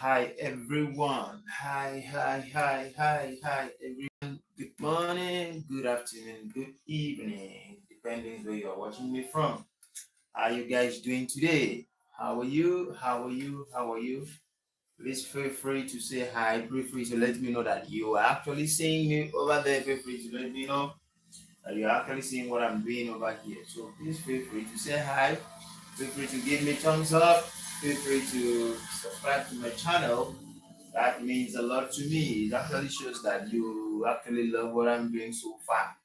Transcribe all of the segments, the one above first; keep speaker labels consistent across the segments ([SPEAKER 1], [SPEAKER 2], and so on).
[SPEAKER 1] Hi everyone. Hi everyone. Good morning, good afternoon, good evening, depending where you're watching me from. How are you guys doing today? How are you? How are you? How are you? Please feel free to say hi. Feel free to let me know that you are actually seeing me over there. Feel free to let me know that you're actually seeing what I'm doing over here. So please feel free to say hi. Feel free to give me thumbs up. Feel free to subscribe to my channel. That means a lot to me. It actually shows that you actually love what I'm doing so far.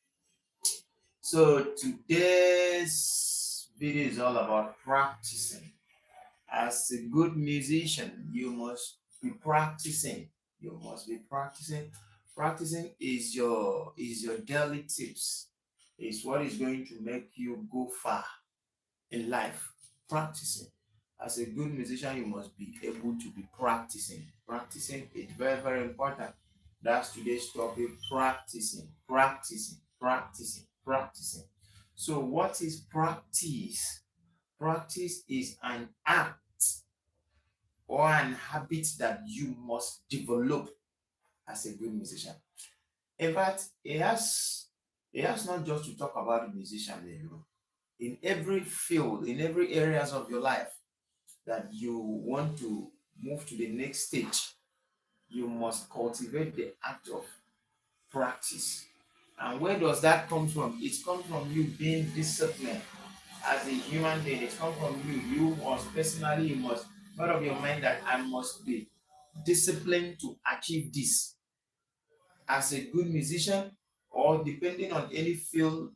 [SPEAKER 1] So today's video is all about practicing. As a good musician, you must be practicing. You must be practicing. Practicing is your daily tips. It's what is going to make you go far in life. Practicing. As a good musician, you must be able to be practicing. Practicing is very, very important. That's today's topic, practicing, practicing, practicing, practicing. So, what is practice? Practice is an act or an habit that you must develop as a good musician. In fact, it has not just to talk about the musician alone. In every field, in every areas of your life that you want to move to the next stage, you must cultivate the act of practice. And where does that come from? It comes from you being disciplined as a human being. It comes from you. You must personally, you must make up your mind that I must be disciplined to achieve this as a good musician, or depending on any field,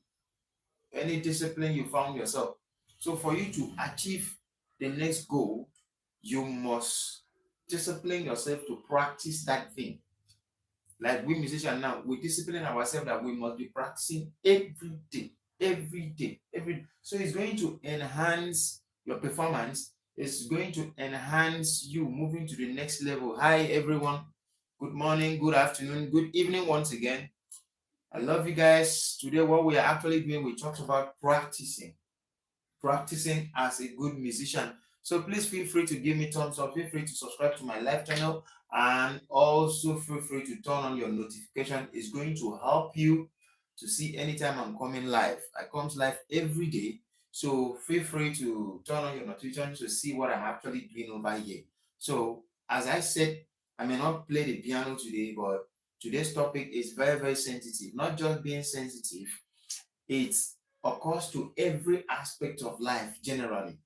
[SPEAKER 1] any discipline you found yourself. So for you to achieve the next goal, you must discipline yourself to practice that thing. Like we musicians now, we discipline ourselves that we must be practicing every day, every day, every day. So it's going to enhance your performance. It's going to enhance you moving to the next level. Hi everyone. Good morning, good afternoon, good evening once again. I love you guys. Today, what we are actually doing, we talked about practicing as a good musician. So please feel free to give me thumbs up. Feel free to subscribe to my live channel, and also feel free to turn on your notification. It's going to help you to see anytime I'm coming live. I come live every day. So feel free to turn on your notification to see what I'm actually doing over here. So as I said, I may not play the piano today, but today's topic is very, very sensitive. Not just being sensitive, it occurs to every aspect of life generally.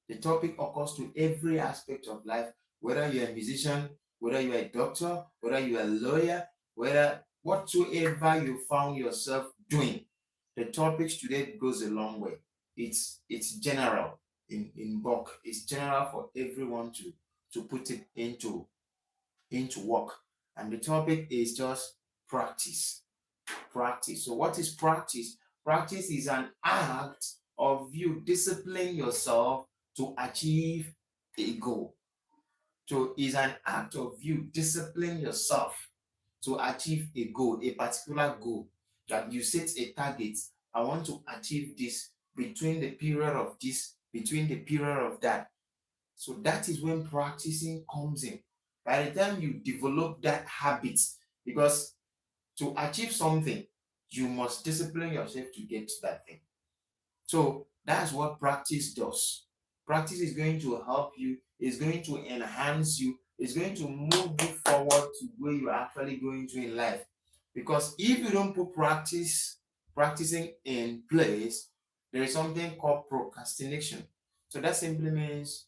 [SPEAKER 1] The topic occurs to every aspect of life, whether you're a musician, whether you're a doctor, whether you're a lawyer, whether whatsoever you found yourself doing. The topics today goes a long way. It's general in bulk. It's general for everyone to put it into work. And the topic is just practice. Practice. So, what is practice? Practice is an act of you discipline yourself to achieve a goal. So, is an act of you discipline yourself to achieve a goal, a particular goal that you set a target. I want to achieve this between the period of this, between the period of that. So that is when practicing comes in. By the time you develop that habit, because to achieve something, you must discipline yourself to get to that thing. So that's what practice does. Practice is going to help you, it's going to enhance you, it's going to move you forward to where you're actually going to in life. Because if you don't put practicing in place, there is something called procrastination. So that simply means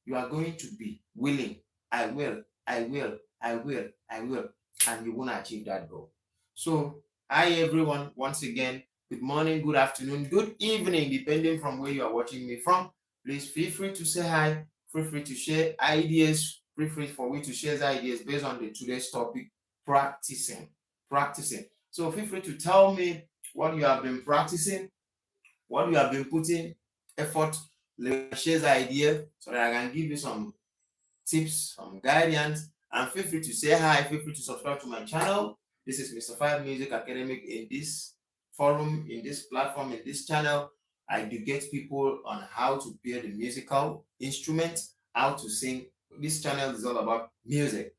[SPEAKER 1] you are going to be willing, I will, I will, I will, I will, and you won't achieve that goal. So, hi everyone, once again, good morning, good afternoon, good evening, depending from where you are watching me from. Please feel free to say hi, feel free to share ideas, feel free for me to share ideas based on the today's topic, practicing. Practicing. So feel free to tell me what you have been practicing, what you have been putting effort, share idea so that I can give you some tips, some guidance, and feel free to say hi, feel free to subscribe to my channel. This is Mr. Five Music Academic. In this forum, in this platform, in this channel, I do get people on how to play the musical instrument, how to sing, this channel is all about music,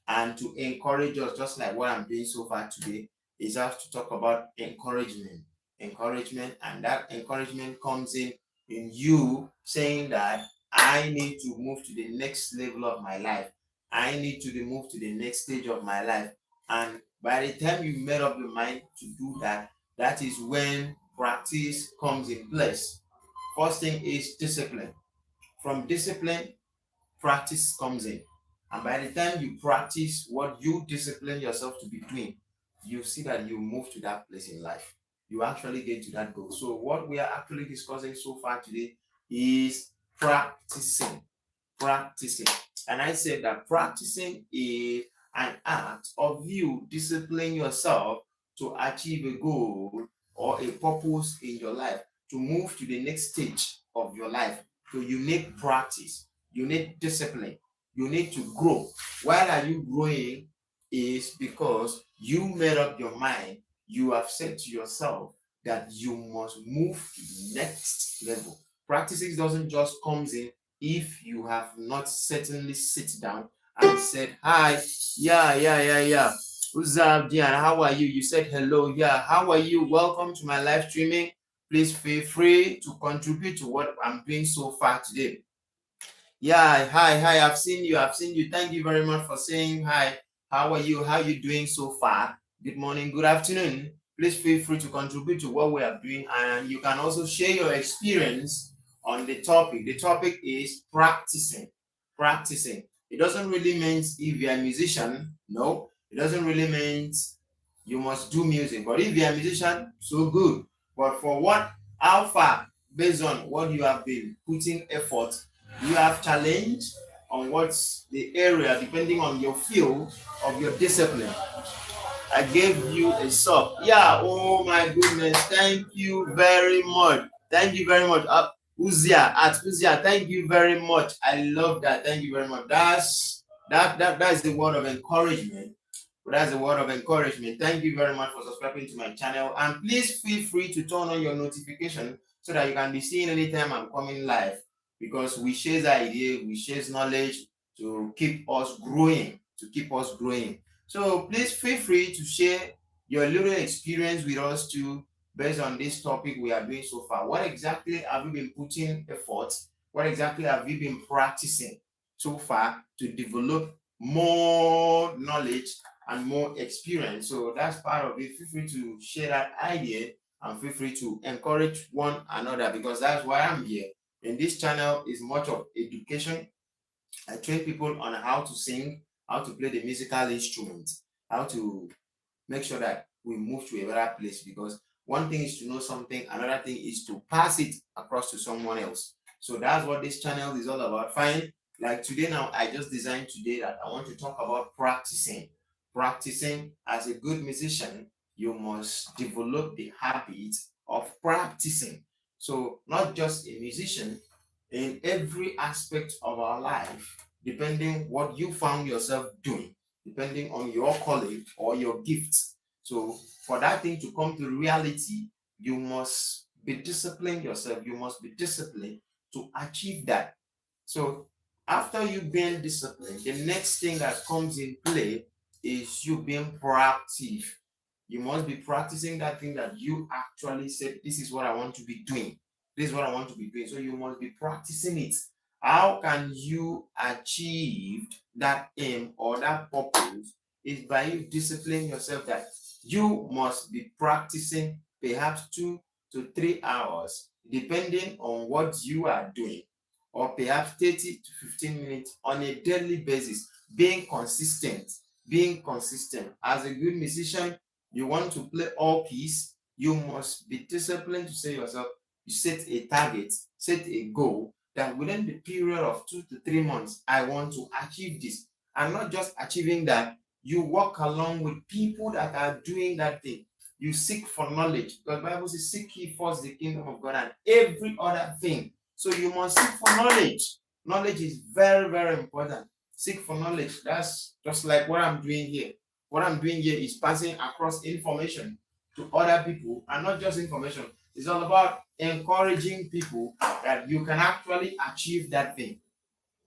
[SPEAKER 1] and to encourage us, just like what I'm doing so far today, is have to talk about encouragement, and that encouragement comes in you saying that I need to move to the next level of my life. I need to move to the next stage of my life. And by the time you made up your mind to do that, that is when practice comes in place. First thing is discipline. From discipline, practice comes in. And by the time you practice what you discipline yourself to be doing, you see that you move to that place in life. You actually get to that goal. So, what we are actually discussing so far today is practicing. Practicing. And I said that practicing is an act of you disciplining yourself to achieve a goal or a purpose in your life, to move to the next stage of your life. So you need practice, you need discipline, you need to grow. Why are you growing? Is because you made up your mind, you have said to yourself that you must move to the next level. Practicing doesn't just comes in if you have not certainly sit down and said, hi, yeah. Who's up, Dian? How are you? You said hello. Yeah, how are you? Welcome to my live streaming. Please feel free to contribute to what I'm doing so far today. Yeah, hi. I've seen you. Thank you very much for saying hi. How are you? How are you doing so far? Good morning, good afternoon. Please feel free to contribute to what we are doing, and you can also share your experience on the topic. The topic is practicing. Practicing. It doesn't really mean if you're a musician. No, it doesn't really mean you must do music. But if you're a musician, so good. But for what, how far, based on what you have been putting effort, you have challenge on what's the area depending on your field of your discipline. I gave you a sub. Yeah, oh my goodness. Thank you very much. Thank you very much. Uzia, thank you very much. I love that. Thank you very much. That's the word of encouragement. That's a word of encouragement. Thank you very much for subscribing to my channel. And please feel free to turn on your notification so that you can be seen anytime I'm coming live. Because we share the idea, we share knowledge to keep us growing, So please feel free to share your little experience with us too, based on this topic we are doing so far. What exactly have you been putting effort? What exactly have you been practicing so far to develop more knowledge and more experience? So that's part of it. Feel free to share that idea and feel free to encourage one another, because that's why I'm here. And this channel is much of education. I train people on how to sing, how to play the musical instrument, how to make sure that we move to a better place, because one thing is to know something, another thing is to pass it across to someone else. So that's what this channel is all about. Fine. Like today now, I just designed today that I want to talk about practicing. Practicing. As a good musician, you must develop the habit of practicing. So not just a musician, in every aspect of our life, depending what you found yourself doing, depending on your calling or your gifts. So for that thing to come to reality, you must be disciplined yourself. You must be disciplined to achieve that. So after you being disciplined, the next thing that comes in play is you being proactive. You must be practicing that thing that you actually said, this is what I want to be doing. This is what I want to be doing. So you must be practicing it. How can you achieve that aim or that purpose? Is by you disciplining yourself that you must be practicing perhaps 2 to 3 hours, depending on what you are doing, or perhaps 30 to 15 minutes on a daily basis. Being consistent. As a good musician, you want to play all keys, you must be disciplined to say yourself, you set a target, set a goal that within the period of 2 to 3 months, I want to achieve this. And not just achieving that, you walk along with people that are doing that thing. You seek for knowledge, because the Bible says, seek ye first the kingdom of God and every other thing. So you must seek for knowledge. Knowledge is very, very important. Seek for knowledge. That's just like what I'm doing here. What I'm doing here is passing across information to other people, and not just information. It's all about encouraging people that you can actually achieve that thing.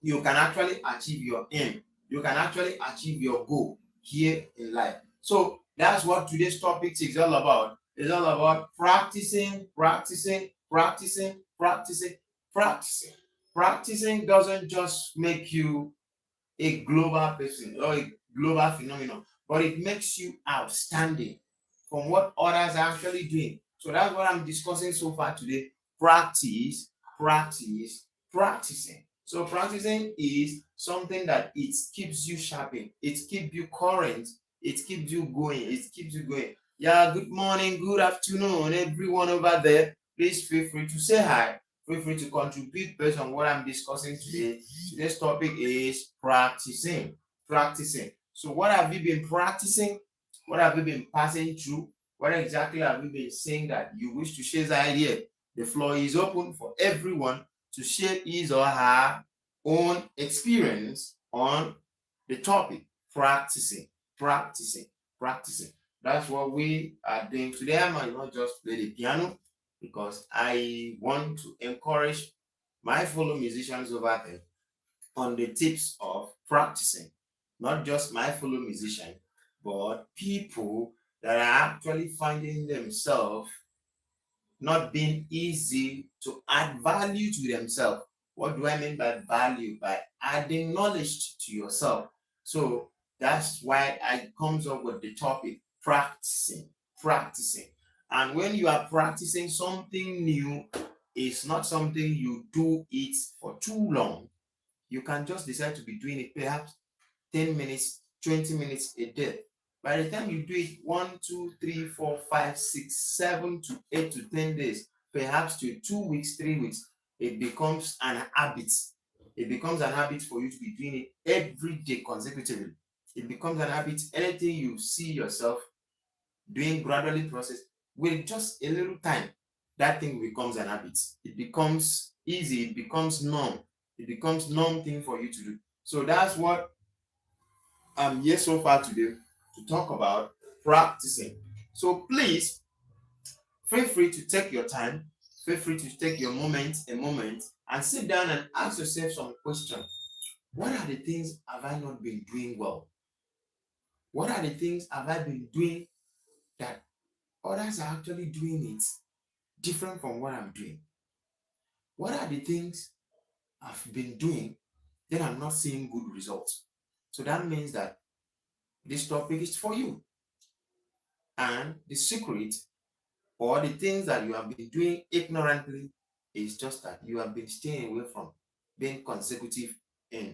[SPEAKER 1] you can actually achieve your aim. You can actually achieve your goal here in life. So that's what today's topic is all about. It's all about practicing, practicing, practicing, practicing, practicing. Practicing doesn't just make you a global person or a global phenomenon, but it makes you outstanding from what others are actually doing. So that's what I'm discussing so far today. Practice, practice, practicing. So practicing is something that it keeps you sharpened, it keeps you current, it keeps you going, it keeps you going. Yeah, good morning, good afternoon, everyone over there. Please feel free to say hi. Feel free to contribute based on what I'm discussing today. Today's topic is practicing. Practicing. So, what have you been practicing? What have you been passing through? What exactly have you been saying that you wish to share the idea? The floor is open for everyone to share his or her own experience on the topic practicing, practicing, practicing. That's what we are doing today. I might not just play the piano because I want to encourage my fellow musicians over there on the tips of practicing. Not just my fellow musician, but people that are actually finding themselves not being easy to add value to themselves. What do I mean by value? By adding knowledge to yourself. So that's why I comes up with the topic practicing, practicing. And when you are practicing something new, it's not something you do it for too long. You can just decide to be doing it perhaps 10 minutes, 20 minutes a day. By the time you do it 1, 2, 3, 4, 5, 6, 7 to 8 to 10 days, perhaps to 2 weeks, 3 weeks, it becomes an habit. It becomes an habit for you to be doing it every day consecutively. It becomes an habit. Anything you see yourself doing gradually process with just a little time, that thing becomes an habit. It becomes easy. It becomes norm. It becomes norm thing for you to do. So that's what I'm here so far today to talk about practicing. So please feel free to take your time, feel free to take your a moment, and sit down and ask yourself some questions. What are the things have I not been doing well? What are the things have I been doing that others are actually doing it different from what I'm doing? What are the things I've been doing that I'm not seeing good results? So that means that this topic is for you. And the secret or the things that you have been doing ignorantly is just that you have been staying away from being consecutive in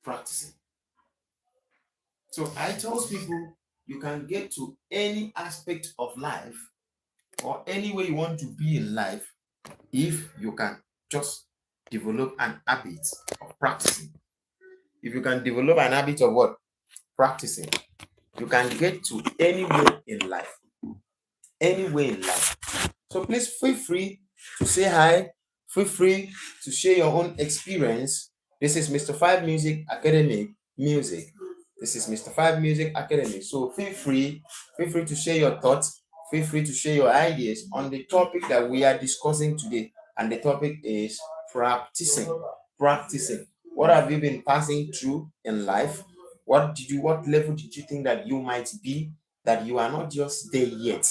[SPEAKER 1] practicing. So I tell people you can get to any aspect of life or any way you want to be in life if you can just develop an habit of practicing. If you can develop an habit of what? Practicing, you can get to anywhere in life. Anywhere in life. So please feel free to say hi. Feel free to share your own experience. This is Mr. Five Music Academy Music. This is Mr. Five Music Academy. So feel free to share your thoughts. Feel free to share your ideas on the topic that we are discussing today. And the topic is practicing. Practicing. What have you been passing through in life? What level did you think that you might be that you are not just there yet?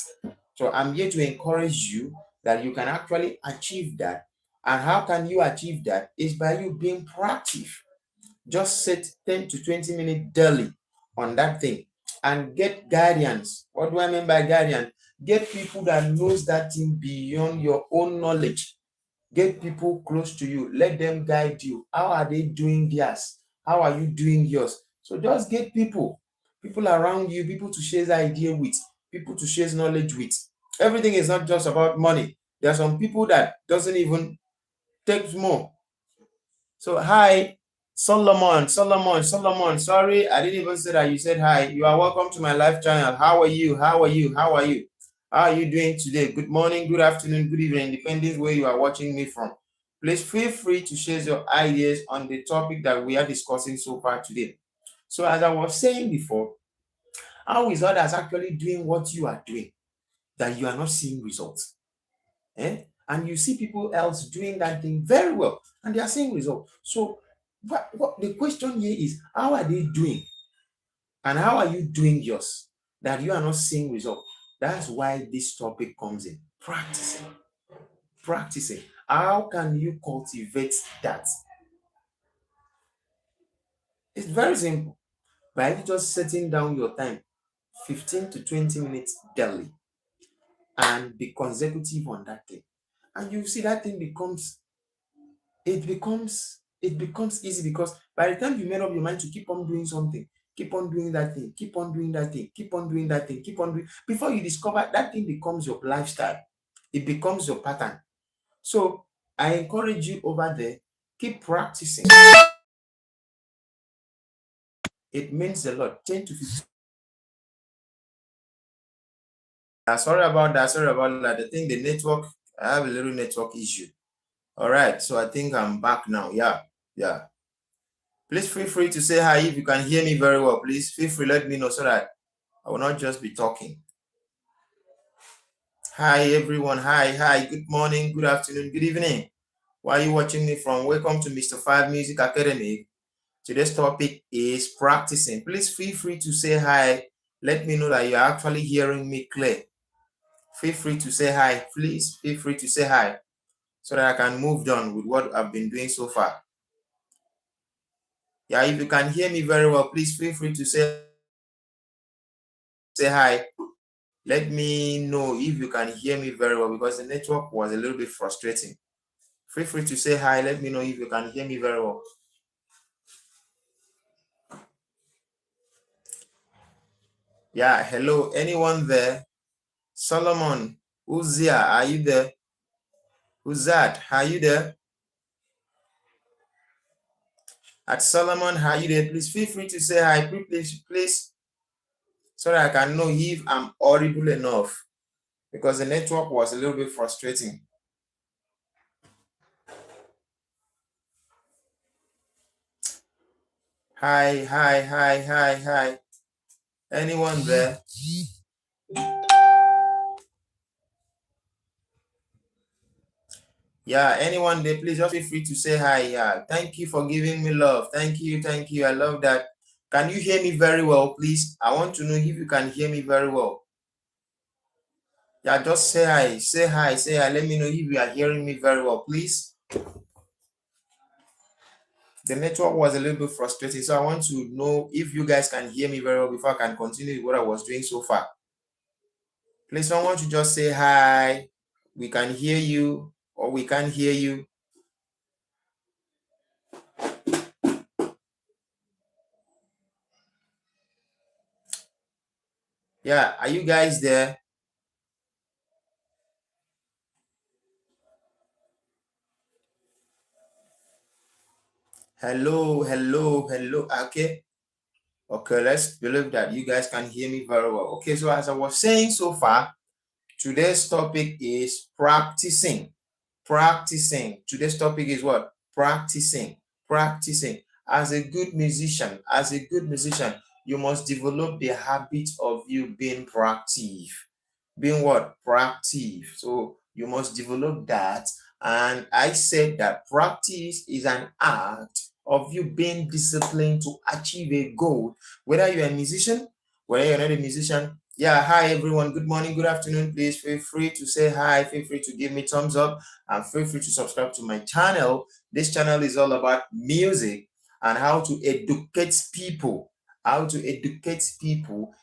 [SPEAKER 1] So I'm here to encourage you that you can actually achieve that. And how can you achieve that? Is by you being proactive. Just set 10 to 20 minutes daily on that thing and get guidance. What do I mean by guidance? Get people that knows that thing beyond your own knowledge. Get people close to you. Let them guide you. How are they doing theirs? How are you doing yours? So just get people around you, people to share the idea with, people to share knowledge with. Everything is not just about money. There are some people that doesn't even take more. So hi, Solomon. Sorry, I didn't even say that you said hi. You are welcome to my live channel. How are you? How are you? How are you? How are you doing today? Good morning, good afternoon, good evening, depending where you are watching me from. Please feel free to share your ideas on the topic that we are discussing so far today. So as I was saying before, how is others actually doing what you are doing that you are not seeing results? And you see people else doing that thing very well and they are seeing results. So what the question here is, how are they doing? And how are you doing yours that you are not seeing results? That's why this topic comes in. Practicing. Practicing. How can you cultivate that? It's very simple. By you just setting down your time 15 to 20 minutes daily and be consecutive on that thing. And you see that thing becomes easy, because by the time you made up your mind to keep on doing something, keep on doing that thing, keep on doing that thing, keep on doing that thing, keep on doing, before you discover that thing becomes your lifestyle, it becomes your pattern. So I encourage you over there, keep practicing. It means a lot. 10 to 15. Sorry about that. I think the network, I have a little network issue. All right, so I think I'm back now. Yeah. Please feel free to say hi if you can hear me very well. Please feel free, let me know so that I will not just be talking. Hi, everyone. Hi. Good morning, good afternoon, good evening. Where are you watching me from? Welcome to Mr. Five Music Academy. Today's topic is practicing. Please feel free to say hi. Let me know that you're actually hearing me clear. Feel free to say hi. Please feel free to say hi so that I can move on with what I've been doing so far. Yeah, if you can hear me very well, please feel free to say hi. Let me know if you can hear me very well, because the network was a little bit frustrating. Feel free to say hi. Let me know if you can hear me very well. Yeah, hello. Anyone there? Solomon, Uzia, are you there? Uzad, are you there? At Solomon, are you there? Please feel free to say hi. Please, so that I can know if I'm audible enough, because the network was a little bit frustrating. Hi. Anyone there? Yeah, anyone there, please just feel free to say hi. Yeah, thank you for giving me love. Thank you. I love that. Can you hear me very well, please? I want to know if you can hear me very well. Yeah, just say hi. Let me know if you are hearing me very well, please. The network was a little bit frustrating, so I want to know if you guys can hear me very well before I can continue with what I was doing so far. Please, someone to just say hi. We can hear you, or we can't hear you. Yeah, are you guys there? Hello. Okay, let's believe that you guys can hear me very well. Okay, so as I was saying so far, today's topic is practicing. Today's topic is what? Practicing. As a good musician, you must develop the habit of you being proactive. Being what? Proactive. So you must develop that. And I said that practice is an act of you being disciplined to achieve a goal. Whether you're a musician, whether you're not a musician. Yeah, hi everyone. Good morning, good afternoon. Please feel free to say hi. Feel free to give me thumbs up, and feel free to subscribe to my channel. This channel is all about music and how to educate people.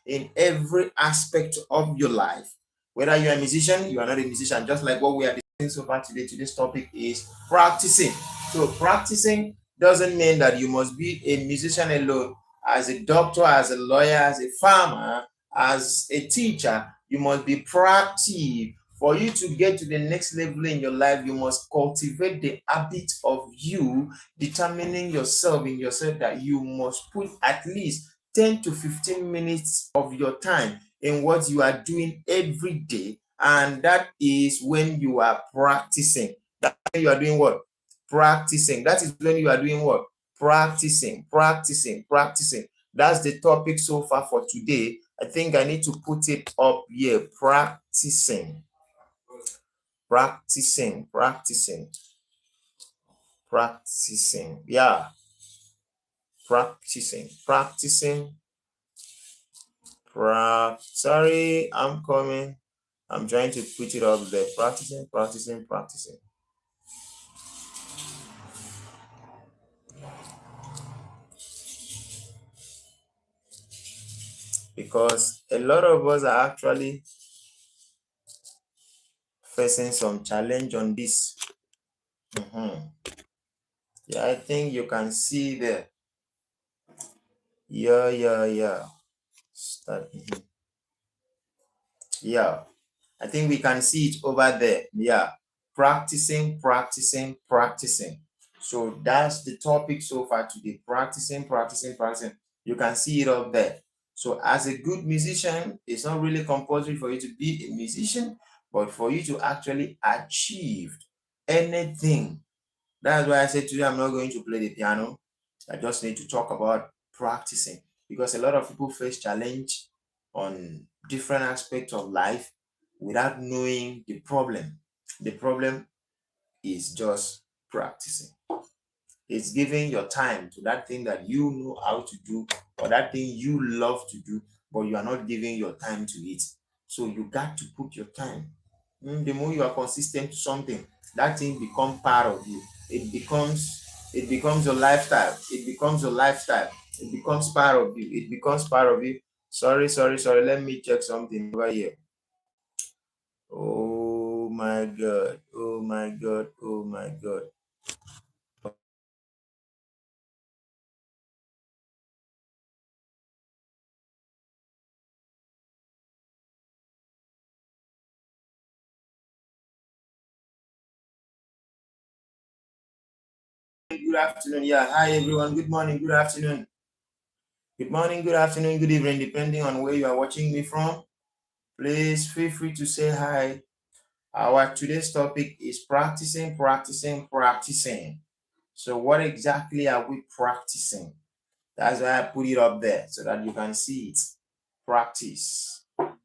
[SPEAKER 1] In every aspect of your life. Whether you're a musician, you are not a musician, just like what we are discussing so far today. Today's topic is practicing. So practicing doesn't mean that you must be a musician alone. As a doctor, as a lawyer, as a farmer, as a teacher, you must be proactive. For you to get to the next level in your life, you must cultivate the habit of you determining yourself that you must put at least 10 to 15 minutes of your time in what you are doing every day. And that is when you are practicing. That's when you are doing what? Practicing. That is when you are doing what? Practicing. That's the topic so far for today. I think I need to put it up here. Practicing. Yeah. Practicing. Sorry, I'm coming. I'm trying to put it up there. Practicing. Because a lot of us are actually facing some challenge on this. Yeah, I think you can see there. Yeah. Start. Yeah, I think we can see it over there. Yeah, practicing. So that's the topic so far today. Practicing. You can see it up there. So as a good musician, it's not really compulsory for you to be a musician, but for you to actually achieve anything. That's why I said today I'm not going to play the piano. I just need to talk about practicing, because a lot of people face challenge on different aspects of life without knowing the problem. The problem is just practicing. It's giving your time to that thing that you know how to do, or that thing you love to do, but you are not giving your time to it. So you got to put your time. The more you are consistent to something, that thing becomes part of you. It becomes your lifestyle. It becomes part of you. Sorry. Let me check something over here. Oh my god. Good afternoon. Yeah. Hi everyone. Good morning. Good afternoon. Good morning, good afternoon, good evening, depending on where you are watching me from. Please feel free to say hi. Our today's topic is practicing. So what exactly are we practicing? That's why I put it up there so that you can see it.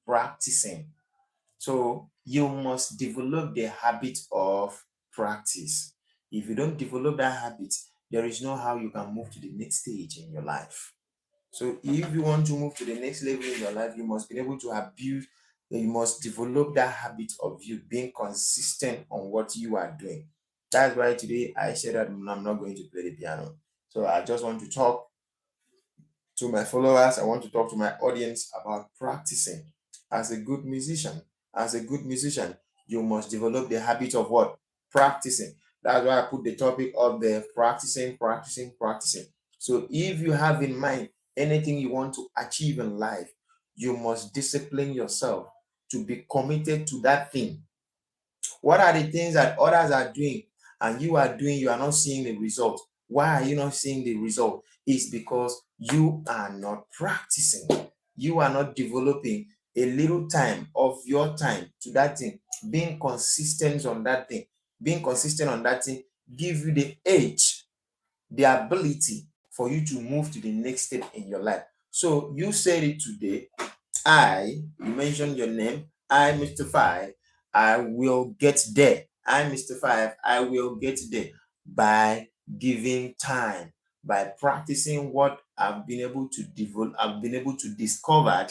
[SPEAKER 1] Practicing. So you must develop the habit of practice. If you don't develop that habit, there is no how you can move to the next stage in your life. So if you want to move to the next level in your life, you must be able to you must develop that habit of you being consistent on what you are doing. That's why today I said that I'm not going to play the piano. So I just want to talk to my followers. I want to talk to my audience about practicing. As a good musician, you must develop the habit of what? Practicing. That's why I put the topic of the practicing. So if you have in mind anything you want to achieve in life, you must discipline yourself to be committed to that thing. What are the things that others are doing and you are doing, you are not seeing the result? Why are you not seeing the result? It's because you are not practicing. You are not developing a little time of your time to that thing. Being consistent on that thing. Give you the edge, the ability for you to move to the next step in your life. So you said it today. You mentioned your name. Mr. Five, I will get there. Mr. Five, I will get there by giving time, by practicing what I've been able to develop, I've been able to discover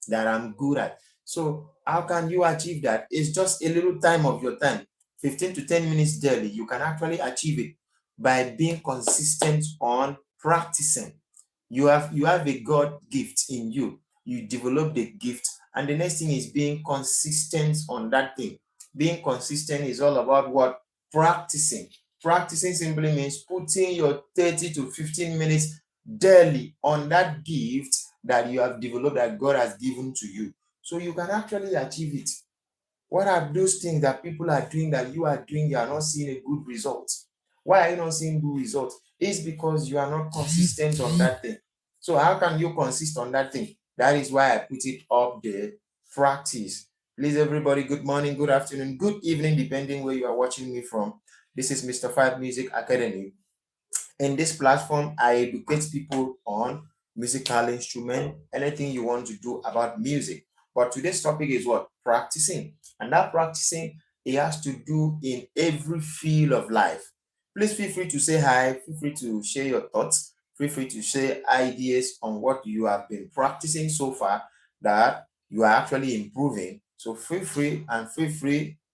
[SPEAKER 1] that I'm good at. So how can you achieve that? It's just a little time of your time, 15 to 10 minutes daily. You can actually achieve it by being consistent on practicing. You have a God gift in you. You develop the gift, and the next thing is being consistent on that thing. Being consistent is all about what? Practicing. Practicing simply means putting your 30 to 15 minutes daily on that gift that you have developed, that God has given to you, so you can actually achieve it. What are those things that people are doing that you are doing, you are not seeing a good result? Why are you not seeing good results? It's because you are not consistent on that thing. So how can you consist on that thing? That is why I put it up there. Practice. Please, everybody, good morning, good afternoon, good evening, depending where you are watching me from. This is Mr. Five Music Academy. In this platform, I educate people on musical instrument, anything you want to do about music. But today's topic is what? Practicing. And that practicing, it has to do in every field of life. Please feel free to say hi, feel free to share your thoughts, Feel free to share ideas on what you have been practicing so far that you are actually improving. So feel free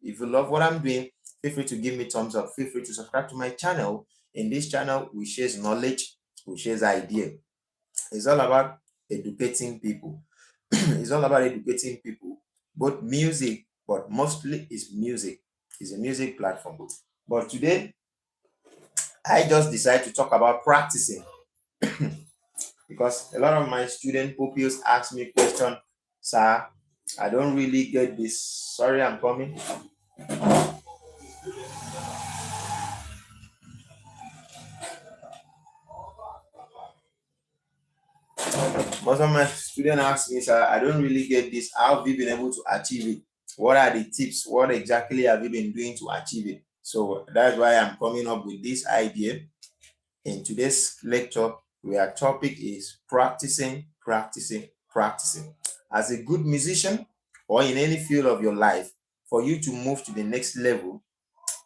[SPEAKER 1] if you love what I'm doing, feel free to give me thumbs up. Feel free to subscribe to my channel. In this channel, we share knowledge, we share ideas. It's all about educating people. It's all about educating people, both music, but mostly is music. It's a music platform. But today, I just decided to talk about practicing because a lot of my student pupils ask me question, sir, I don't really get this. Sorry, I'm coming. Most of my students ask me, sir, I don't really get this. How have you been able to achieve it? What are the tips? What exactly have you been doing to achieve it? So that's why I'm coming up with this idea. In today's lecture, our topic is practicing, practicing, practicing. As a good musician or in any field of your life, for you to move to the next level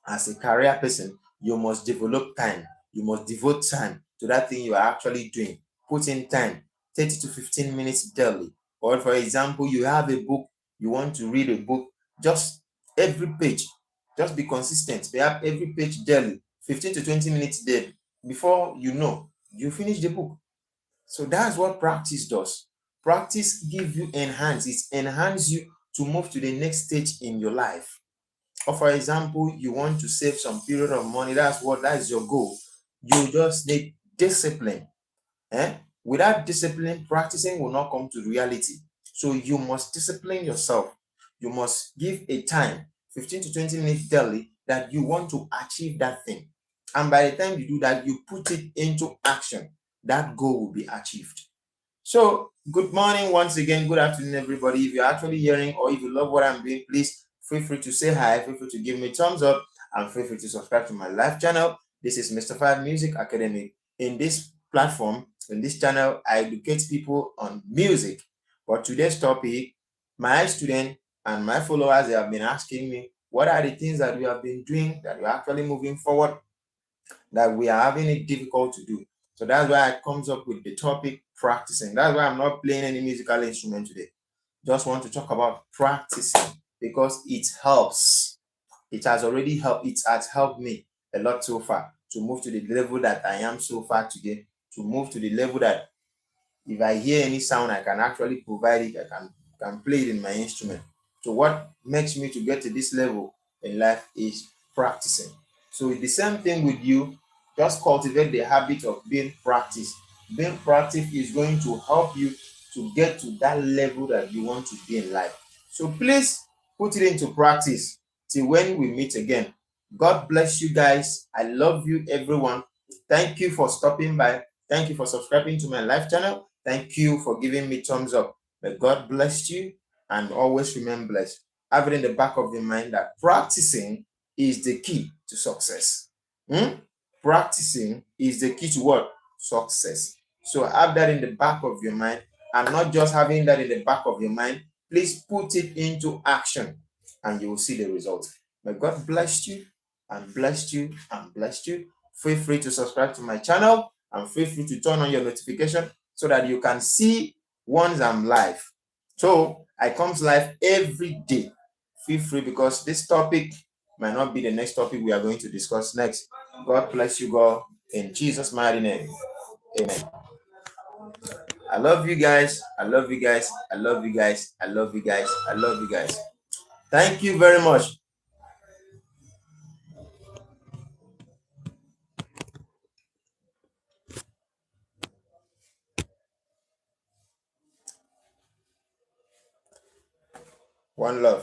[SPEAKER 1] as a career person, you must develop time. You must devote time to that thing you are actually doing. Put in time, 30 to 15 minutes daily. Or for example, you have a book, you want to read a book, just every page, just be consistent. Perhaps every page daily, 15 to 20 minutes daily. Before you know, you finish the book. So that's what practice does. Practice gives you enhance. It enhances you to move to the next stage in your life. Or for example, you want to save some period of money. That's your goal. You just need discipline. Without discipline, practicing will not come to reality. So you must discipline yourself. You must give a time, 15 to 20 minutes daily, that you want to achieve that thing. And by the time you do that, you put it into action. That goal will be achieved. So, good morning once again. Good afternoon, everybody. If you're actually hearing or if you love what I'm doing, please feel free to say hi. Feel free to give me thumbs up and feel free to subscribe to my live channel. This is Mr. Five Music Academy. In this platform, in this channel, I educate people on music. But today's topic, my student and my followers, they have been asking me, what are the things that we have been doing that we're actually moving forward that we are having it difficult to do. So that's why I comes up with the topic practicing. That's why I'm not playing any musical instrument today. Just want to talk about practicing because it helps. It has already helped. It has helped me a lot so far to move to the level that I am so far today. To move to the level that if I hear any sound, I can actually provide it. I can play it in my instrument. So what makes me to get to this level in life is practicing. So it's the same thing with you. Just cultivate the habit of being practiced. Being practiced is going to help you to get to that level that you want to be in life. So please put it into practice till when we meet again. God bless you guys. I love you, everyone. Thank you for stopping by. Thank you for subscribing to my live channel. Thank you for giving me thumbs up. May God bless you and always remain blessed. Have it in the back of your mind that practicing is the key to success. Practicing is the key to what? Success. So have that in the back of your mind, and not just having that in the back of your mind. Please put it into action and you will see the results. May God bless you and bless you and bless you. Feel free to subscribe to my channel and feel free to turn on your notification so that you can see once I'm live. So I comes live every day. Feel free because this topic might not be the next topic we are going to discuss next. God bless you all in Jesus' mighty name. Amen. I love you guys. I love you guys. I love you guys. I love you guys. I love you guys. Thank you very much. One love.